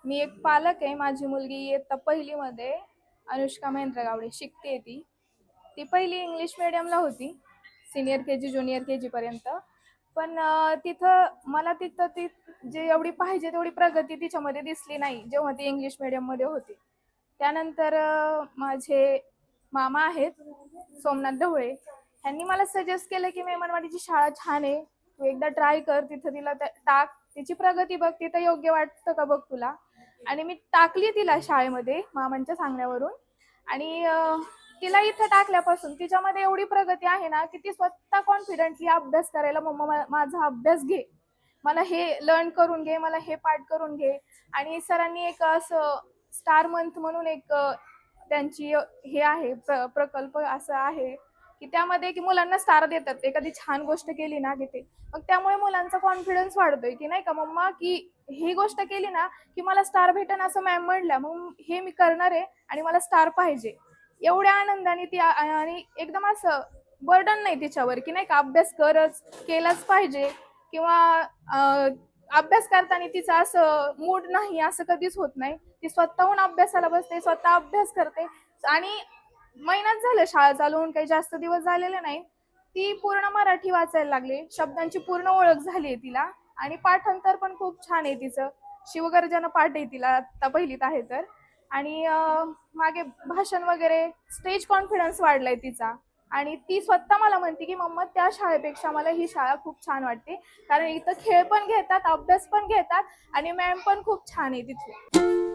मी एक पालक आहे. माझी मुलगी इयत्ता पहिलीमध्ये अनुष्का महेंद्र गावडे शिकते ती. ती पहिली इंग्लिश मीडियमला होती. सीनियर के-जी, ज्युनियर के-जी पर्यंत. पण तिथं मला तिथं ती जे एवढी पाहिजे तेवढी प्रगती तिच्यामध्ये दिसली नाही, जेव्हा ती इंग्लिश मीडियममध्ये होती. त्यानंतर माझे मामा आहेत, सोमनाथ ढवळे. ह्यांनी मला सजेस्ट केलं, की मेमनवाडीची शाळा छान आहे. तू एकदा ट्राय कर, तिथं तिला टाक. तिची प्रगती बघ, तिथं योग्य वाटतं का बघ तुला. आणि मी टाकली तिला शाळेमध्ये मामांच्या सांगण्यावरून. आणि तिला इथं टाकल्यापासून तिच्यामध्ये एवढी प्रगती आहे ना, की ती स्वतः कॉन्फिडेंटली अभ्यास करायला, मम्मा माझा अभ्यास घे, मला हे लर्न करून घे, मला हे पाठ करून घे. आणि सरांनी एक असं स्टार मंथ म्हणून एक त्यांची हे आहे प्रकल्प असा आहे, की त्यामध्ये की मुलांना स्टार देतात एखादी छान गोष्ट केली ना, की ते मग त्यामुळे मुलांचा कॉन्फिडन्स वाढतोय, की नाही का मम्मा, की ही गोष्ट केली ना की मला स्टार भेटन असं मॅम म्हणल्या, मग हे मी करणार आहे आणि मला स्टार पाहिजे. एवढ्या आनंदाने ती आणि एकदम असं बर्डन नाही तिच्यावर, की नाही का अभ्यास केलाच पाहिजे किंवा अभ्यास करताना तिचं असं मूड नाही असं कधीच होत नाही. ती स्वतःहून अभ्यासाला बसते, स्वतः अभ्यास करते. आणि महिनाच झालं शाळा चालू होऊन, काही जास्त दिवस झालेले नाही. ती पूर्ण मराठी वाचायला लागली, शब्दांची पूर्ण ओळख झाली आहे तिला. आणि पाठांतर पण खूप छान आहे तिचं. शिवगर्जना पाठ आहे तिला, आता पहिलीत आहे तर. आणि मागे भाषण वगैरे, स्टेज कॉन्फिडन्स वाढलाय तिचा. आणि ती स्वतः मला म्हणते, की मम्मा त्या शाळेपेक्षा मला ही शाळा खूप छान वाटते, कारण इथं खेळ पण घेतात, अभ्यास पण घेतात आणि मॅम पण खूप छान आहे तिथे.